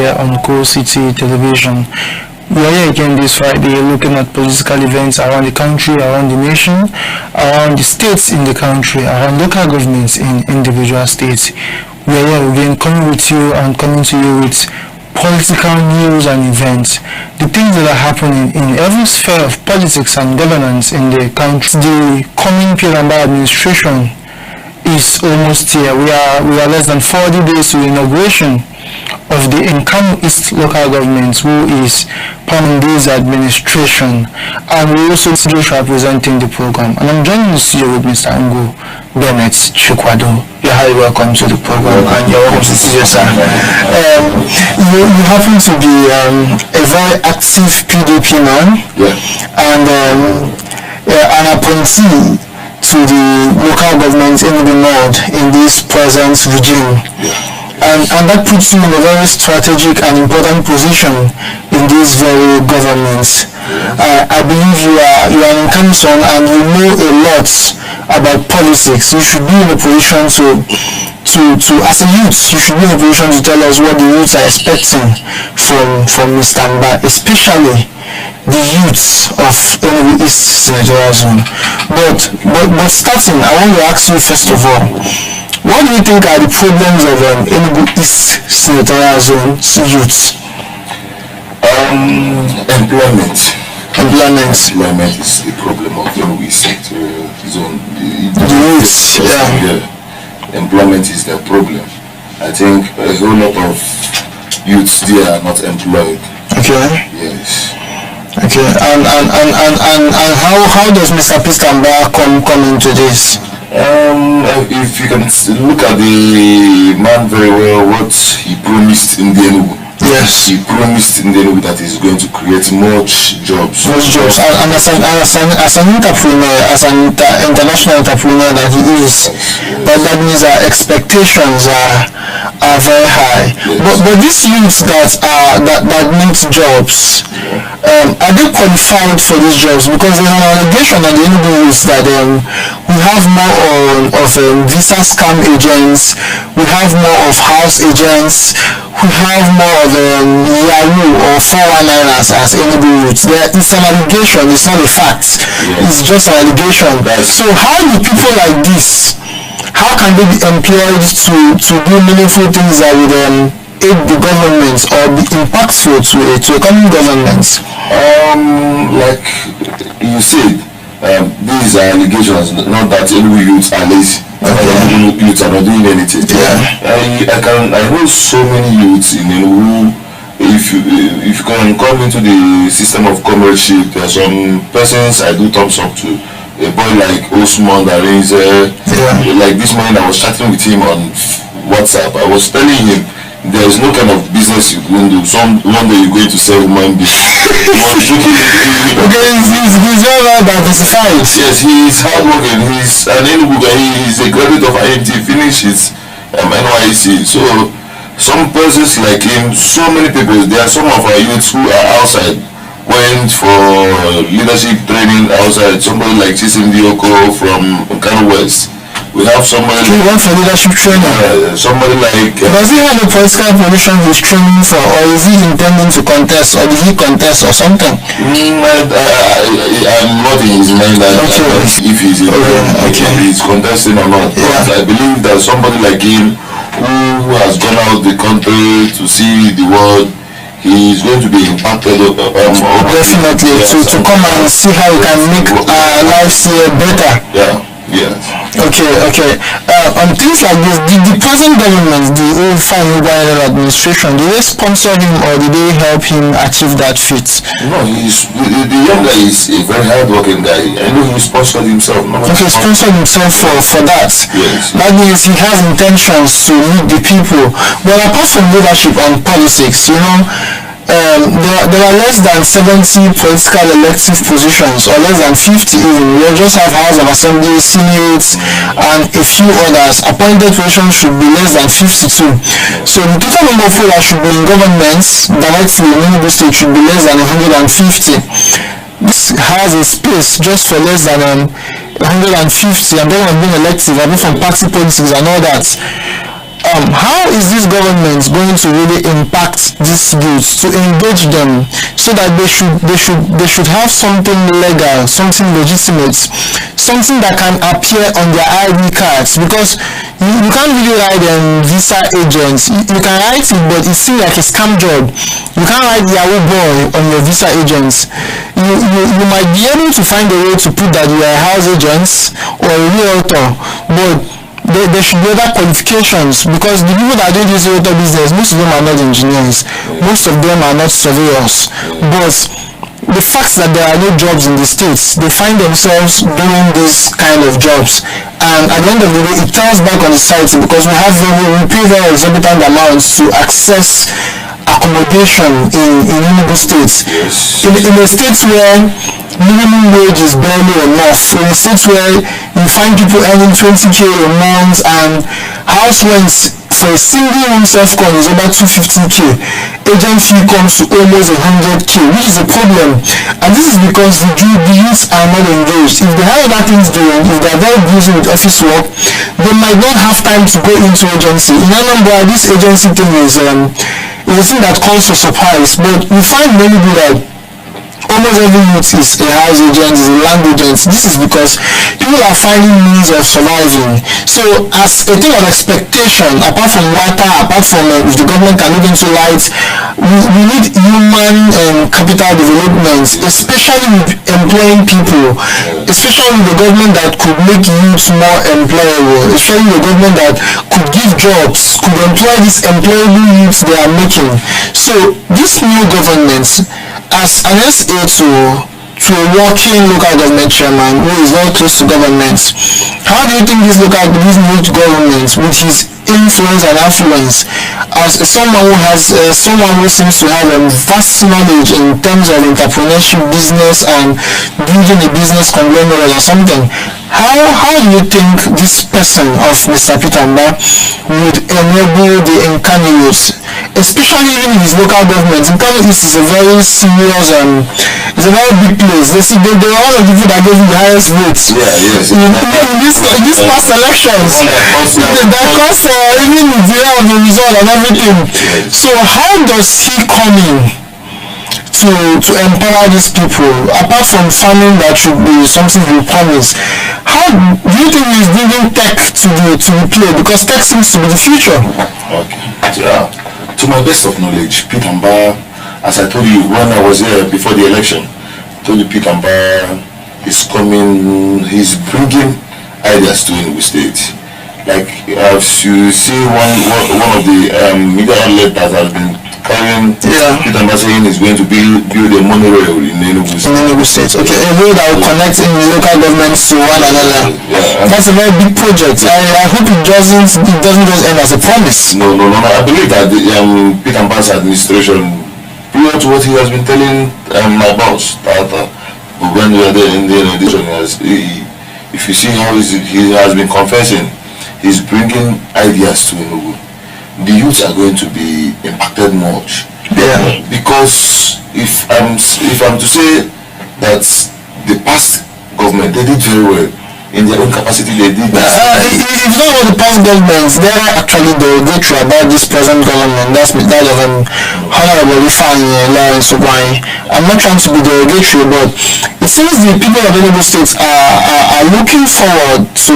here on Cool City Television. We are here again this Friday looking at political events around the country, around the nation, around the states in the country, around local governments in individual states. We are here again coming with you and coming to you with political news and events, the things that are happening in every sphere of politics and governance in the country. The coming Pyaramba administration is almost here. We are less than 40 days to the inauguration of the Nkanu East local government, who is planning this administration, and we also see Joshua presenting the program. And I'm joining the studio with Mr. Ngo Bennett Chukwado. You're highly welcome to the program, and you're welcome to the studio, sir. You happen to be a very active PDP man, and an appointee to the local government in the north in this present regime. And that puts you in a very strategic and important position in this very government. I believe you are an Nkanu son and you know a lot about politics. You should be in a position to as a youth, you should be in a position to tell us what the youths are expecting from Mr. Mba, especially the youths of Enugu East Senatorial Zone. But starting, I want to ask you first of all, what do you think are the problems of Enugu East Senatorial Zone youths? Employment. Employment is the problem of Enugu East Senatorial Zone. The youths, Employment is the problem. I think a whole lot of youths there are not employed. Okay. Yes. Okay. And how does Mr. Pistamba come into this? If you can look at the man very well, what he promised in the Enugu. Yes. He promised in the Enugu that he's going to create much jobs. And as an entrepreneur, as an international entrepreneur that he is, that means our expectations are very high. Yes. But these youths that need jobs, are they qualified for these jobs? Because there's an allegation on the Enugu youths that we have more of visa scam agents, we have more of house agents, we have more of Yahoo or 419ers as Enugu youths. It's an allegation, it's not a fact. Yes. It's just an allegation. So how do people like this, how can they be employed to do meaningful things that would aid the government or be impactful to a common government? Like you said, these are allegations, not that Enugu youths are lazy. Enugu youths are not doing anything. I know so many youths in Enugu. If you can come into the system of comradeship, there are some persons I do thumbs up to. A boy like Osman that is like this morning I was chatting with him on WhatsApp. I was telling him there is no kind of business you can do. One day you're going to sell human being. Okay, he's very well diversified. Yes, he is hardworking. He's an Enugu guy. He's a graduate of IMT, finished his NYC. So some persons like him, so many people, there are some of our youths who are outside, went for leadership training outside. Somebody like Chisimdi Oko from Nkanu West. We have somebody. He went for leadership training. Somebody like. Does he have a political position he's training for, or is he intending to contest, or did he contest or something? I'm not in his mind if he's he's contesting or not. But I believe that somebody like him who has gone out the country to see the world, he is going to be impacted. Definitely, to come and see how we can make our lives here better. Yes. Okay. On things like this, did the present government, the old Fani administration, did they sponsor him or did they help him achieve that feat? No, the young guy is a very hard-working guy. I know he sponsored himself. Okay, sponsored himself for that. Yes. That means he has intentions to lead the people. But apart from leadership and politics, there are less than 70 political elective positions, or less than 50 even. We just have House of Assembly, Senate, and a few others. Appointed positions should be less than 52. So the total number of people that should be in governments directly in Enugu State should be less than 150. This has a space just for less than 150, and then being elective, I mean from party politics and all that. how is this government going to really impact these youths to engage them so that they should have something legal, something legitimate, something that can appear on their ID cards? Because you can't really write visa agents. You can write it, but it seems like a scam job. You can't write Yahoo boy on your visa agents. You might be able to find a way to put that you are a house agent or a realtor, but there should be other qualifications, because the people that do this realtor business, most of them are not engineers, most of them are not surveyors, but the fact that there are no jobs in the states, they find themselves doing these kind of jobs, and at the end of the day it turns back on the society, because we pay very exorbitant amounts to access accommodation in Enugu states. In the states where minimum wage is barely enough, in the states where you find people earning 20k a month, and house rents for a single room self-con is over 250k, agent fee comes to almost 100k, which is a problem. And this is because the youths are not engaged. If they have other things doing, if they are very busy with office work, they might not have time to go into agency. In Anambra, this agency thing is a thing that comes to surprise, but we find many people that almost every youth is a house agent, is a land agent. This is because people are finding means of surviving. So as a thing of expectation, apart from water, apart from if the government can look into light, we need human capital development, especially with employing people, especially with the government that could make youths more employable, especially the government that could give jobs, could employ these employable youths they are making. So this new government, as an SA to a working local government chairman who is very close to government, how do you think this new government, with his influence and affluence, as someone who seems to have a vast knowledge in terms of entrepreneurship, business, and building a business conglomerate or something, how do you think this person of Mr. Peter Mbah would enable the Nkanu youth, especially even in his local government? Nkanu East is a very serious, it's a very big place. They are all of the people that gave him the highest votes. In this past elections, that cost even the year of the result and everything. So how does he come in to empower these people, apart from farming that should be something he promised? How do you think he's bringing tech to the play, because tech seems to be the future? To my best of knowledge, Peter Mbah, as I told you when I was here before the election, Peter Mbah is coming, he's bringing ideas to Enugu State. Like as you see, one of the media outlets that has been carrying Peter Mbah saying he's going to build a monorail in Enugu State. Okay, a road that will connect in local governments to one another. That's a very big project. I hope it doesn't just end as a promise. No. I believe that Peter Mbah's administration, prior to what he has been telling my boss, that when we are there in the edition, if you see how he has been confessing, he's bringing ideas to Enugu. The youths are going to be impacted much. Because if I'm to say that the past government, they did very well. In their own capacity, they did that. If not all the past governments, they are actually derogatory about this present government. That's of Honorable Ifeanyi Lawrence Ogwuanyi. I'm not trying to be derogatory, but it seems the people of Enugu State are looking forward to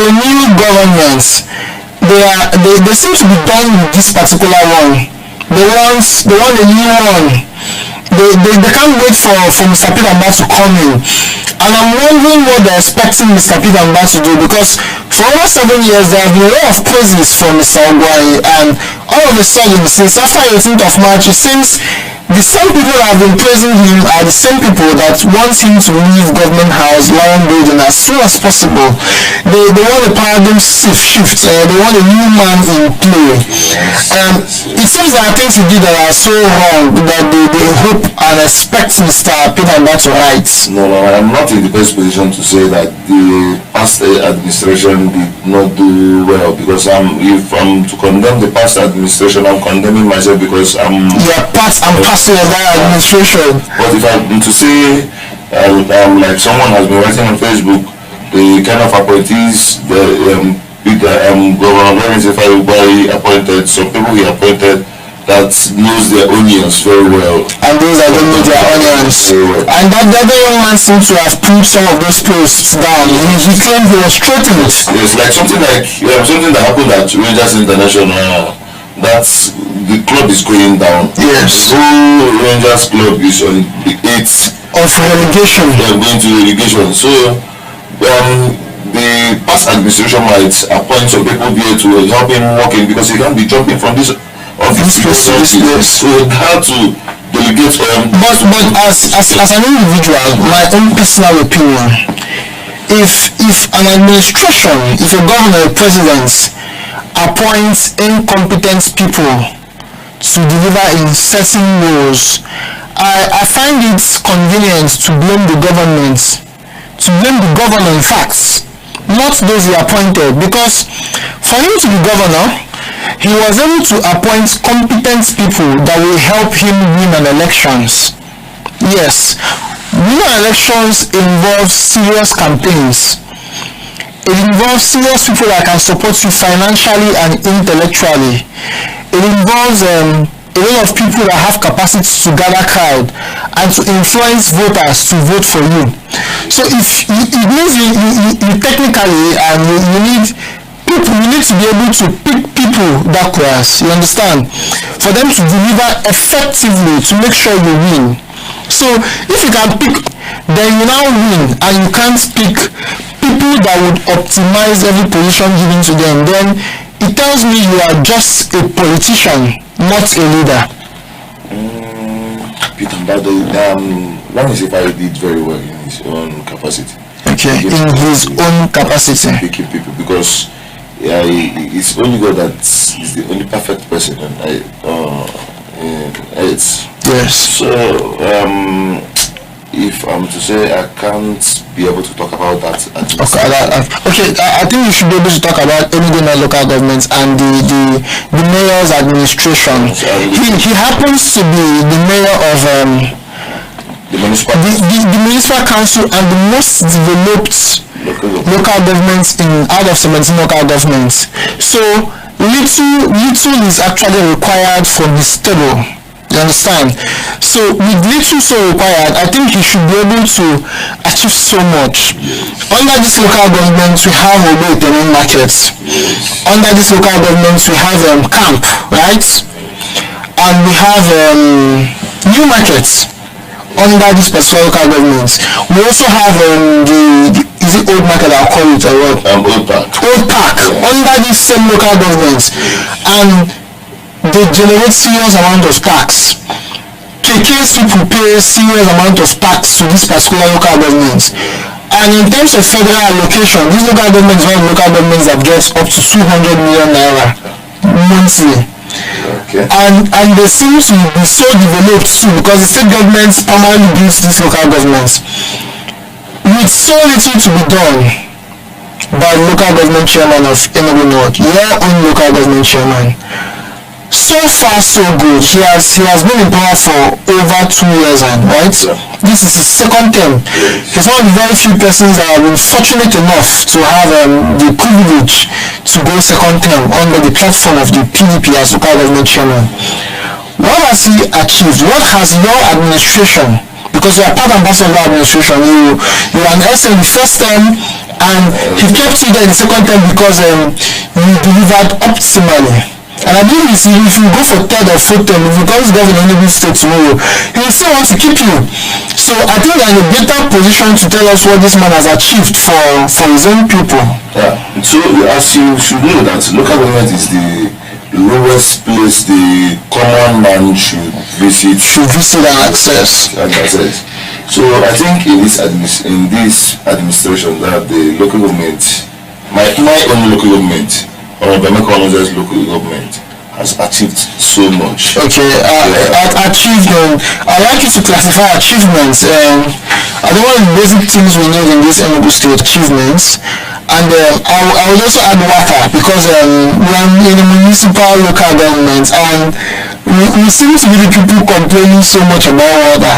a new government. They seem to be done with this particular one. They want a new one. They can't wait for Mr. Peter Mbah to come in. And I'm wondering what they're expecting Mr. Peter Mbah to do, because for over 7 years there have been a lot of praises from Mr. Ogwuanyi, and all of a sudden, since after 18th of March, it seems the same people that have been praising him are the same people that want him to leave Government House, Lion Building, as soon as possible. They want a paradigm shift. They want a new man in play. It seems there are things he did that are so wrong that they hope and expect Mr. Peter Mbah to right. No, I'm not in the best position to say that the past administration did not do well, because if I'm to condemn the past administration, I'm condemning myself, because I'm part and parcel of that administration. But if I'm to say, like someone has been writing on Facebook, the kind of appointees the Governor Lawrence Ifeanyi appointed, some people he appointed that knows their onions very well. And those that don't know their onions. And that the other young man seems to have put some of those posts down. He claimed he was threatened. Yes, like something that happened at Rangers International. That's the club is going down. Yes. The whole Rangers club is on the 8th of relegation. They are going to relegation. So the past administration might appoint some people there to help him working because he can't be jumping from this office to this office. So he had to delegate. But as an individual, my own personal opinion, if an administration, if a governor, a president appoints incompetent people to deliver in certain roles, I find it convenient to blame the government, in fact, not those he appointed, because for him to be governor, he was able to appoint competent people that will help him win an elections. Yes, winning elections involves serious campaigns. It involves serious people that can support you financially and intellectually. It involves a lot of people that have capacity to gather crowd and to influence voters to vote for you. So if it means you technically you need people, you need to be able to pick people that class, you understand, for them to deliver effectively to make sure you win. So if you can pick, then you now win, and you can't pick people that would optimize every position given to them, then it tells me you are just a politician, not a leader. Peter Mbado, Lawrence Ifeanyi did very well in his own capacity. Okay, in his own capacity. Picking people, because it's only God that is the only perfect person on earth. Yes. So, if I'm to say, I can't be able to talk about that. Okay, I think you should be able to talk about Enugu local government and the mayor's administration. He happens to be the mayor of the municipal council and the most developed local governments out of 17 local governments. So little is actually required from his table. You understand? So with little so required, I think he should be able to achieve so much. Under this local government, we have Obo markets. Under this local government, we have camp, right? And we have new markets under this specific local government. We also have is it old market I'll call it or what? Old Park. Old Park, under this same local government. And they generate serious amount of tax. KK's people pay serious amount of tax to this particular local government. And in terms of federal allocation, this local government is one of the local governments that gets up to 200 million naira monthly. Okay. And they seem to be so developed too, because the state governments primarily builds these local governments. With so little to be done by the local government chairman of Enugu North, your own local government chairman. So far so good. He has been in power for over 2 years, right? Yeah. This is his second term. He's one of the very few persons that have been fortunate enough to have the privilege to go second term under the platform of the PDP as local government chairman. What has he achieved? What has your administration, because you are part and parcel of the administration, you were an SN in the first term, and he kept you there in the second term because you delivered optimally. And I believe if you go for third or fourth term, if you become governor in Enugu State tomorrow, he will still want to keep you. So I think they're in a better position to tell us what this man has achieved for his own people. Yeah. So as you should know that local government is the lowest place the common man should visit and access. So I think in this administration that the local government, my own local government, or Bemeka Onoze's local government, has achieved so much. Okay, achieved. I like you to classify achievements. I don't want the basic things we need in this Enugu State achievements. And I will also add water, because we are in a municipal local government, and we seem to be the people complaining so much about water.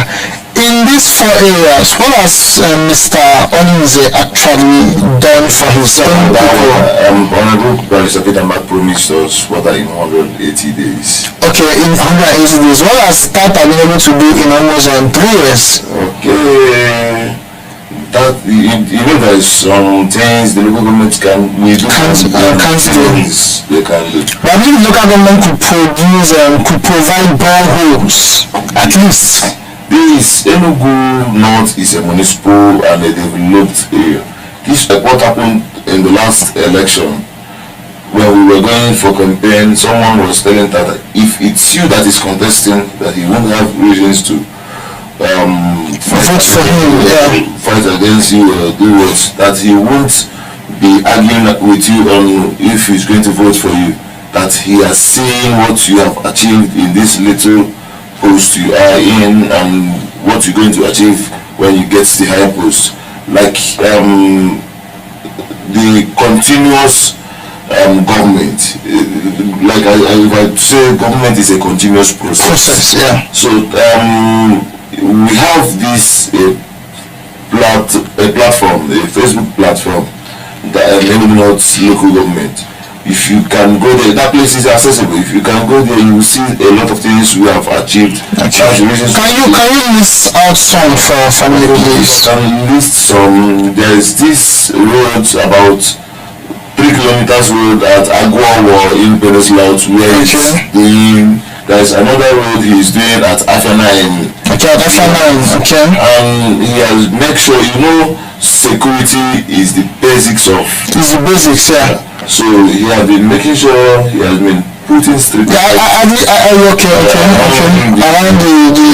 in these 4 areas, what has Mr. Oninze actually done for his own people? Honorable Barrister Peter Mark promised us water in 180 days. Okay, in 180 days. What has Tata been able to do in almost 3 years? Okay. That you know there is some things the local government can we do Can't do. things they can do. But I believe local government could produce could provide boreholes at least. This Enugu North is a municipal and a developed area. This what happened in the last election when we were going for campaign. Someone was telling that if it's you that is contesting, that he won't have reasons to Vote for him, fight against you or do what, that he won't be arguing with you on if he's going to vote for you, that he has seen what you have achieved in this little post you are in and what you're going to achieve when you get the higher post. Like the continuous government, like if I say government is a continuous process. Yeah. So we have this platform, a Facebook platform, that Enugu North local government. If you can go there, that place is accessible. If you can go there, you will see a lot of things we have achieved. Can you list out some for me, please? I can list some. There is this road about 3 kilometers road at Aguawa in Peninsula where he's doing. There is another road he is doing at Afana. Okay, okay. And he has made sure, security is the basics of. It's the basics, yeah. So he has been making sure he has been putting street. Yeah, okay. Around the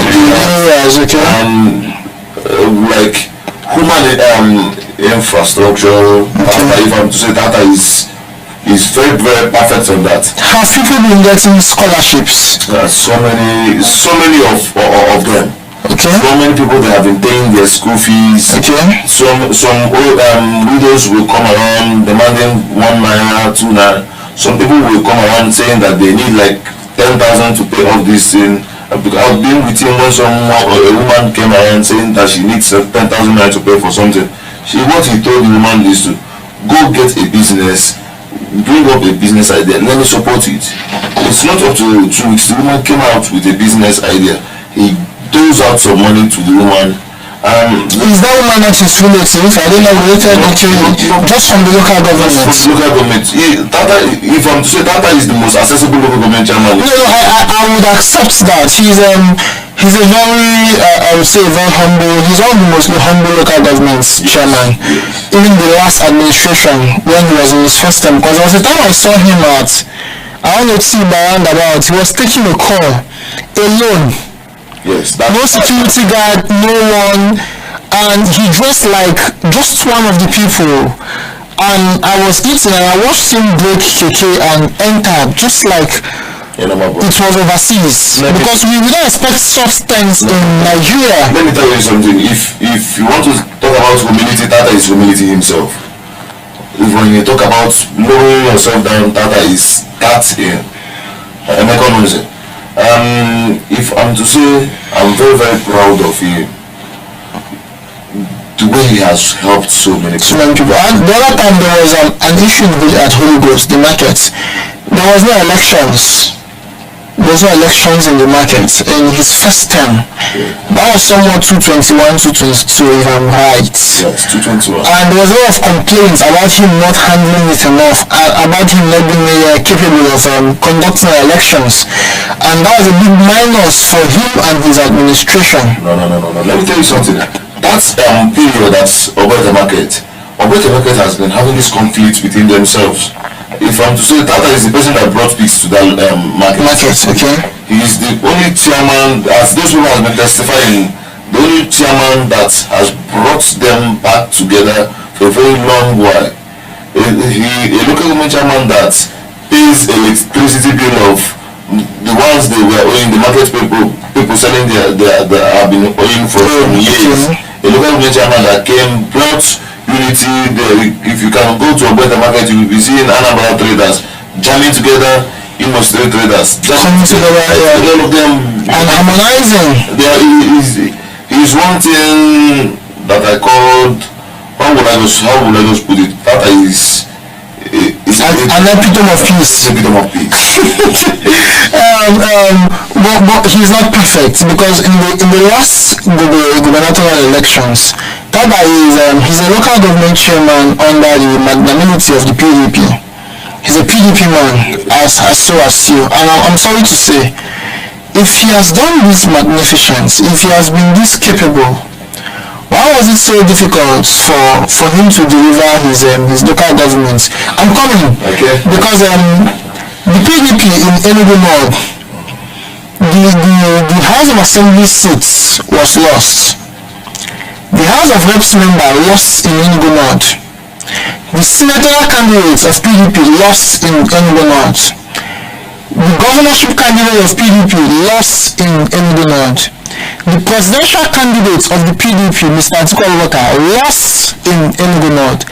areas, okay. And like human infrastructure. If I'm to say Tata is very, very perfect on that. Have people been getting scholarships? So many of them. Okay. So many people that have been paying their school fees. Okay. Some old widows will come around demanding 1 naira, 2 naira. Some people will come around saying that they need like 10,000 to pay off this thing. I've been with him when a woman came around saying that she needs 10,000 naira to pay for something. What he told the woman is to go get a business, bring up a business idea, let me support it. It's not up to 2 weeks. The woman came out with a business idea. He throws out some money to the woman. Is that woman not his relative? I don't know, related just from the local government. From the local government. If I'm to say Tata is the most accessible local government chairman. No, I would accept that. He's a very, I would say, very humble. He's one of the most humble local governments chairman. Even the last administration, when he was in his first term, because there was a time I saw him at, I don't know, roundabout. He was taking a call alone. Yes. No security guard, no one, and he dressed like just one of the people. And I was eating and I watched him break KK and enter just like it was overseas. Because we don't expect such things in Nigeria. Let me tell you something. If you want to talk about humility, Tata is humility himself. When you talk about lowering yourself down, Tata is that in economy. If I'm to say, I'm very, very proud of him. The way he has helped so many people. And the other time there was an issue at Holy Ghost, the market. There was no elections. There was no elections in the market in his first term. That was somewhat 221, 222 if I'm right. Yes, 221. And there was a lot of complaints about him not handling it enough, about him not being capable of conducting elections. And that was a big minus for him and his administration. No. Let me tell you something. That's period that's Ogbete Market. Ogbete Market has been having this conflict between themselves. If I'm to say, Tata is the person that brought peace to that market. Okay. He is the only chairman, as those people have been testifying, the only chairman that has brought them back together for a very long while. A local government chairman that pays electricity bill of the ones they were owing, the market people selling their have been owing for some years. A local government chairman that came, brought unity there. If you can go to a better market, you will be seeing Anambra traders jamming together, Imo traders coming together, all of them and harmonizing. He's one thing that I called, how would I just put it? That is An epitome of peace. epitome of peace. But he's not perfect, because in the last gubernatorial elections, Taba he's a local government chairman under the magnanimity of the PDP. He's a PDP man, as so as you. And I'm sorry to say, if he has done this magnificence, if he has been this capable, why was it so difficult for him to deliver his local governments? I'm coming. Okay. Because the PDP in Enugu North, the House of Assembly seats was lost. The House of Reps member lost in Enugu North. The senatorial candidates of PDP lost in Enugu North. The governorship candidate of PDP lost in Enugu North. The presidential candidate of the PDP, Mr. Atiku Abubakar, lost in Enugu North.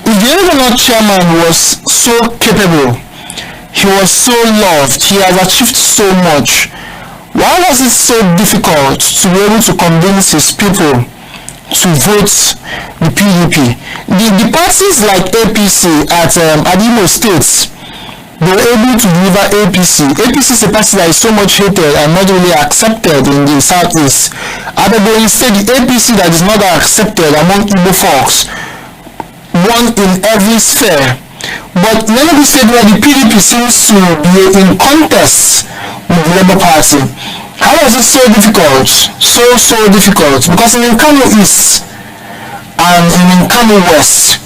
If the Enugu North chairman was so capable, he was so loved, he has achieved so much, why was it so difficult to be able to convince his people to vote the PDP? The parties like APC at Imo State, they were able to deliver APC. APC is a party that is so much hated and not really accepted in the southeast. But instead, the APC that is not accepted among Igbo folks won in every sphere. But in Enugu State, where the PDP seems to be in contest with the Labour Party, how was it so difficult? So difficult? Because in Kano East and in Kano West,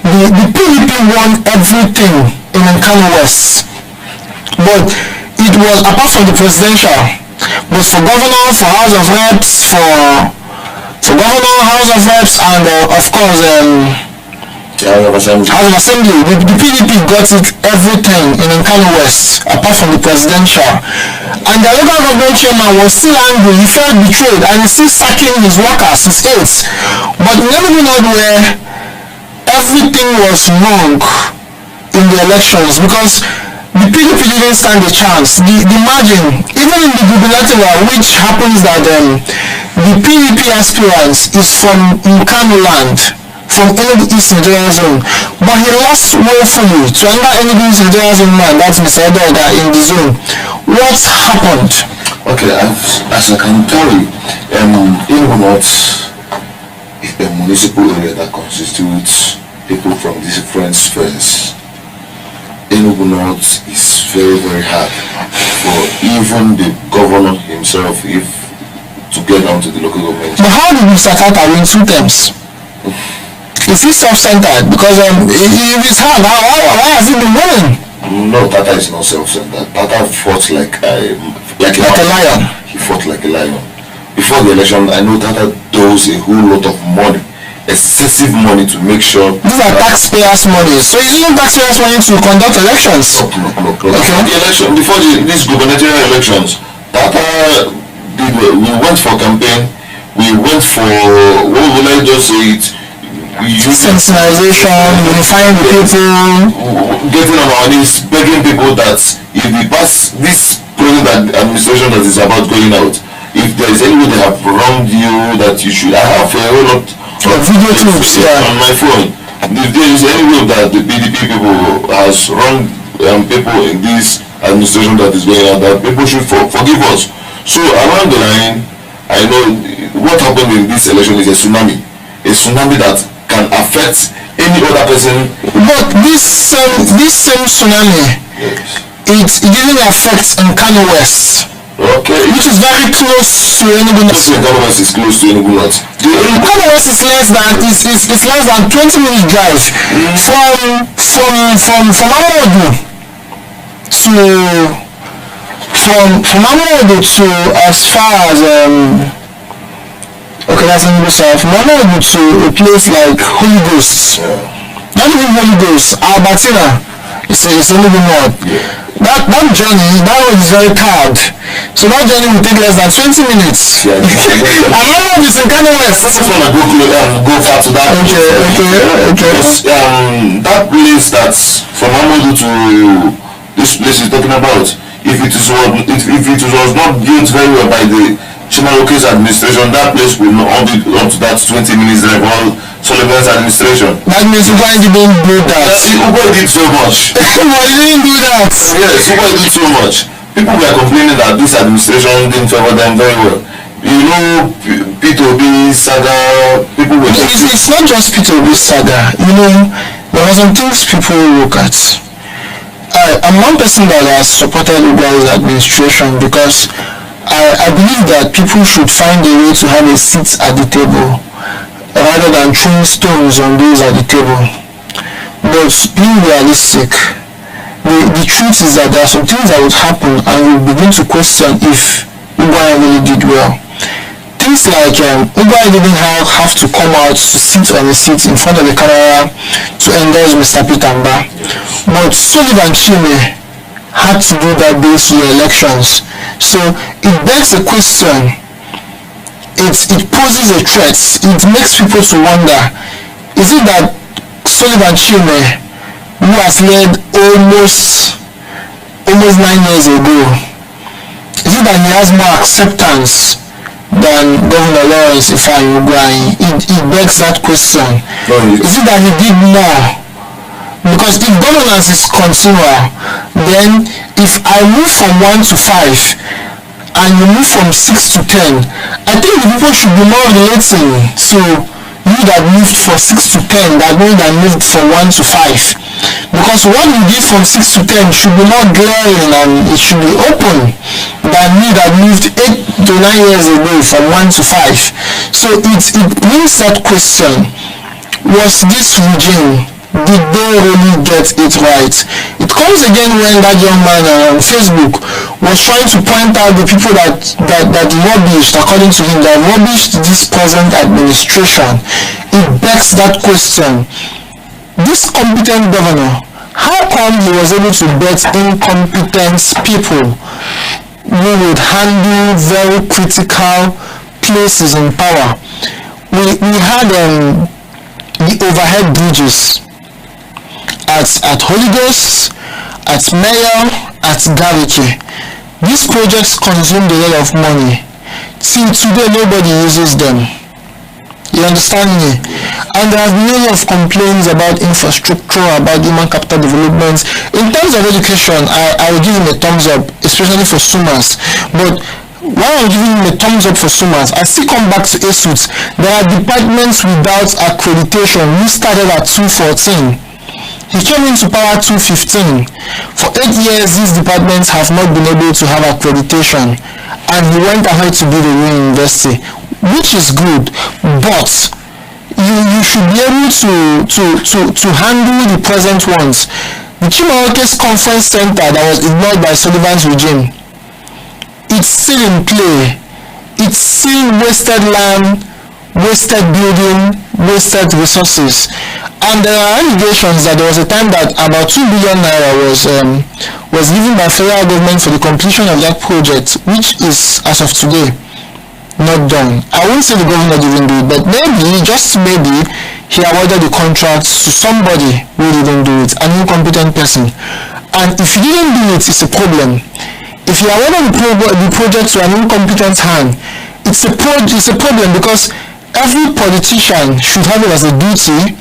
the PDP won everything in Kano West. But it was, apart from the presidential, but for governor, for House of Reps, for governor, House of Reps, and of course House of Assembly, the PDP got it everything in Kano West, apart from the presidential. And the local government chairman was still angry, he felt betrayed, and he's still sacking his workers, his aides. But in Enugu North, where everything was wrong in the elections, because the PDP didn't stand a chance. The margin, even in the gubernatorial, which happens that the PDP aspirant is from Nkanu land, from Enugu East Senatorial Zone, but he lost woefully to another Enugu East Senatorial Zone man, that's Mr. Edoga, in the zone. What happened? Okay, as I can tell you, Enugu North is a municipal area that constitutes people from different spheres. Enugu North is very, very hard for even the governor himself to get down to the local government. But how did Mr. Tata win 2 terms? Is he self-centered? Because if it's hard, why has he been winning? No, Tata is not self-centered. Tata fought like a lion. He fought like a lion. Before the election, I know Tata does a whole lot of money, excessive money, to make sure. These are taxpayers' money. So he's using taxpayers' money to conduct elections. No. Okay. The election, before these gubernatorial elections, Tata we went for campaign. We went for, what will I just say it? Sensitization, unifying the people, getting on our knees, begging people that if we pass this present administration that is about going out, if there is any way they have wronged you, that you should. I have a whole lot of video clips on my phone. If there is any way that the PDP people has wronged people in this administration that is going out, that people should forgive us. So along the line, I know what happened in this election is a tsunami that can affect any other person. But this same tsunami, Yes. it didn't affect Nkanu West, Okay. which is very close to Enugu North. Nkanu West is close to Enugu North. Nkanu West is less than 20-minute drive from Amodu to as far as okay, that's Enugu South. From Amodu to a place like Holy Ghost. Not even Holy Ghost, Albertina. It's Enugu North. That journey, that road is very carved. So that journey will take less than 20 minutes. Yeah. And Amodu is in Nkanu West. This is when I go far to that. Okay. That place that's from Amodu to this place you're talking about, if it was not built very well by the Chimaroke's administration, that place will not be up to that 20 minutes drive. All Sullivan's administration. That means Ugwai didn't do that. Ugwai did so much. Ugwai didn't do that. Yes, Ugwai did so much. People were complaining that this administration didn't favor them very well. You know, P2B, Saga, people were... It's not just P2B, Saga. You know, there are some things people look at. I'm one person that has supported Ugwai's administration because I believe that people should find a way to have a seat at the table rather than throwing stones on those at the table. But being realistic, the truth is that there are some things that would happen and you begin to question if Ugwai really did well. Things like Ugwai didn't have to come out to sit on a seat in front of the camera to endorse Mr. Peter Mbah. But Sullivan Chime had to do that based on the elections. So it begs a question. It poses a threat. It makes people to wonder, is it that Sullivan Chime, who has led almost 9 years ago, is it that he has more acceptance than Governor Lawrence Ifeanyi Ugwuanyi? It begs that question. Is it that he did more? Because if governance is continual, then if I move from 1 to 5 and you move from 6 to 10, I think the people should be more relating to you that moved from 6 to 10 than me that moved from 1 to 5. Because what you did from 6 to 10 should be more glaring and it should be open than me that moved 8 to 9 years ago from 1 to 5. So it brings that question, was this regime, did they really get it right? It comes again when that young man on Facebook was trying to point out the people that rubbished, according to him, that rubbished this present administration. It begs that question. This competent governor, how come he was able to get incompetent people who would handle very critical places in power? We had the overhead bridges at Holy Ghost, at Mayor, at Gariki. These projects consumed a lot of money. Till today, nobody uses them. You understand me? And there have been a lot of complaints about infrastructure, about human capital development. In terms of education, I will give him a thumbs up, especially for SUMAS. But while I'm giving him a thumbs up for SUMAS, I still come back to ASUTS. There are departments without accreditation. We started at 2014. He came into power 2015. For 8 years, these departments have not been able to have accreditation, and he went ahead to build a new university, which is good. But you should be able to handle the present ones. The Chimaroke's conference center that was ignored by Sullivan's regime, it's still in play. It's still wasted land, wasted building, wasted resources. And there are allegations that there was a time that about 2 billion naira was given by federal government for the completion of that project, which is, as of today, not done. I won't say the governor didn't do it, but maybe, just maybe, he awarded the contract to somebody who didn't do it, an incompetent person. And if he didn't do it, it's a problem. If he awarded the project to an incompetent hand, it's a problem, because every politician should have it as a duty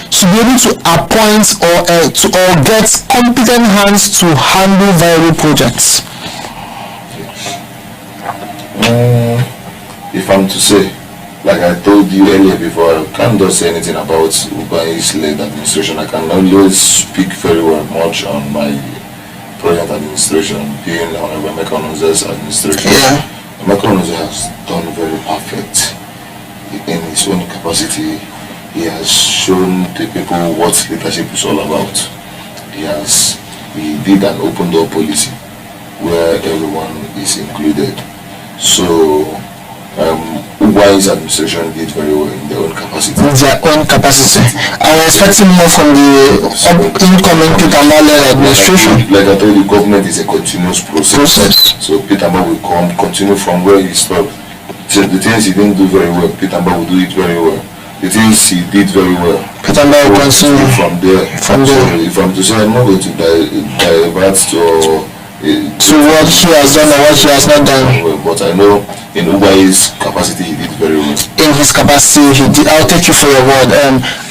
to be able to appoint or get competent hands to handle viable projects. If I'm to say, like I told you earlier before, I can't just say anything about Ugwuanyi's led administration. I can only speak very well much on my present administration, being Honorable Emeka Onoze's administration. Yeah. Emeka Onoze has done very perfect in his own capacity. He has shown the people what leadership is all about. He did an open door policy where everyone is included. So Ugwuanyi's administration did very well in their own capacity. I'm expecting more from the incoming Peter Mbah administration. Like I told you, government is a continuous process. So Peter Mbah will continue from where he stopped. So the things he didn't do very well, Peter Mbah will do it very well. The things he did very well, Peter Mbah will continue from there. So if I'm to say, I'm not going to divert to to what he has done or what he has not done. But I know in Uba's capacity he did very well. In his capacity, he did. I'll take you for your word.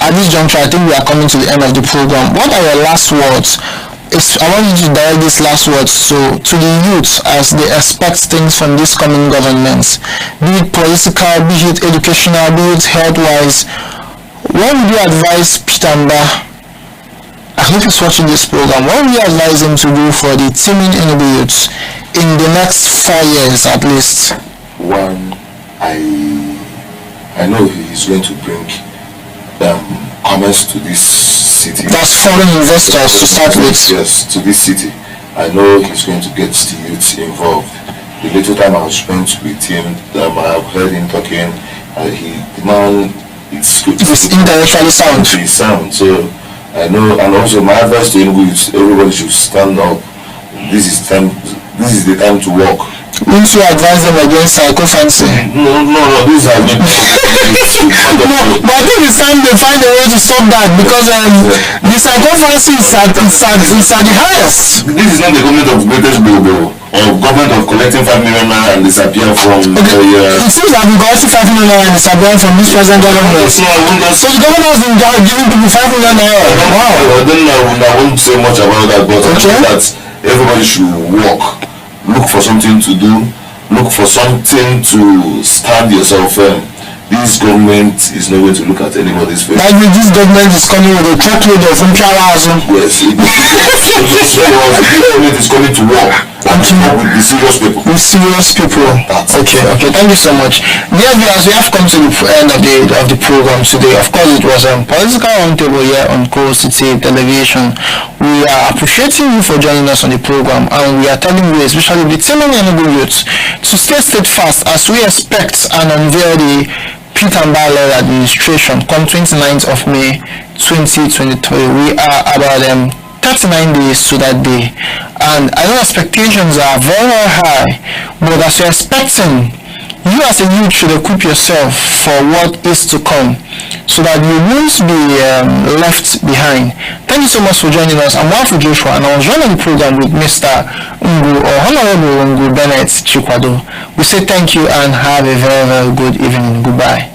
At this juncture, I think we are coming to the end of the program. What are your last words? I want you to direct these last words to the youth as they expect things from these coming governments, be it political, be it educational, be it health-wise. What would you advise Peter Mbah? I hope he's watching this program. What would you advise him to do for the teeming Enugu youths in the next 4 years at least? One, I know he is going to bring commerce to this city. That's foreign investors to start with. Yes, to this city. I know he's going to get the youth involved. The little time I've spent with him, I've heard him talking. The man, it's good. It's intellectually sound. He's sound. So I know, and also my advice to Enugu is everybody should stand up. This is the time to work. Wouldn't you advise them against psychophancy? No, these are not. No, but I think it's time they find a way to stop that because the psychophancy is at the highest. This is not the government of greatest global or government of collecting 5 million naira and disappear from It seems like we got 5 million naira and disappear from this present government. So the government has been giving people 5 million naira. Wow. I won't say much about that, but I think that everybody should work. Look for something to do. Look for something to stand yourself firm. This government is not going to look at anybody's face. Like this government is coming with a truckload of Umpiawas. Yes, this government is coming to war and to work with the serious people. With serious people. Okay. Thank you so much. Dear viewers, we have come to the end of the program today. Of course, it was a political roundtable here on Coral City Television. We are appreciating you for joining us on the program, and we are telling you, especially the team and Enugu youths, to stay steadfast as we expect and unveil the Peter Mbah administration come 29th of May 2023. We are about 39 days to that day, and I know expectations are very, very high, but as you're expecting, you as a youth should equip yourself for what is to come so that you won't be left behind. Thank you so much for joining us. I'm Wafu Joshua, and I was running the program with Mr. Ungu, or Honorable Ungu Bennett Chikwado. We say thank you and have a very, very good evening. Goodbye.